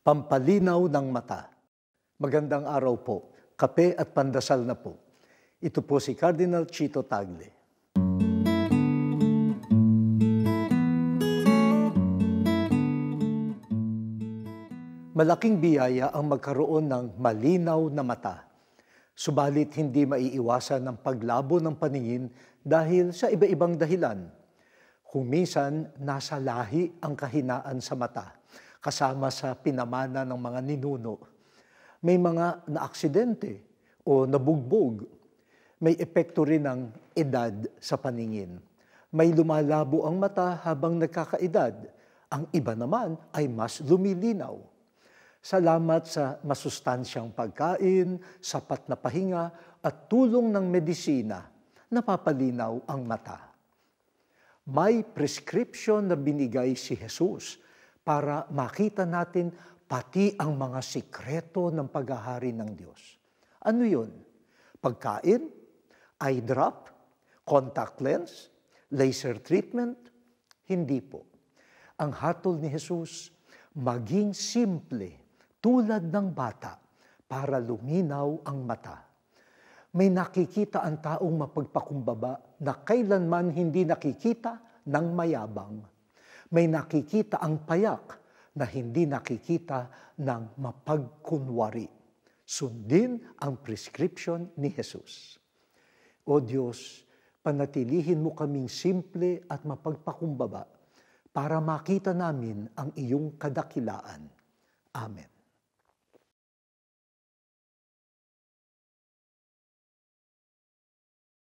Pampalinaw ng mata. Magandang araw po. Kape at pandasal na po. Ito po si Cardinal Chito Tagle. Malaking biyaya ang magkaroon ng malinaw na mata. Subalit hindi maiiwasan ang paglabo ng paningin dahil sa iba-ibang dahilan. Kung minsan, nasa lahi ang kahinaan sa mata, kasama sa pinamana ng mga ninuno. May mga naaksidente o nabugbog. May epekto rin ng edad sa paningin. May lumalabo ang mata habang nagkakaedad. Ang iba naman ay mas lumilinaw. Salamat sa masustansyang pagkain, sapat na pahinga at tulong ng medisina, napapalinaw ang mata. May prescription na binigay si Jesus para makita natin pati ang mga sikreto ng paghahari ng Diyos. Ano yun? Pagkain? Eye drop? Contact lens? Laser treatment? Hindi po. Ang hatol ni Jesus, maging simple, tulad ng bata, para luminaw ang mata. May nakikita ang taong mapagpakumbaba na kailanman hindi nakikita ng mayabang. May nakikita ang payak na hindi nakikita ng mapagkunwari. Sundin ang prescription ni Jesus. O Diyos, panatilihin mo kaming simple at mapagpakumbaba para makita namin ang iyong kadakilaan. Amen.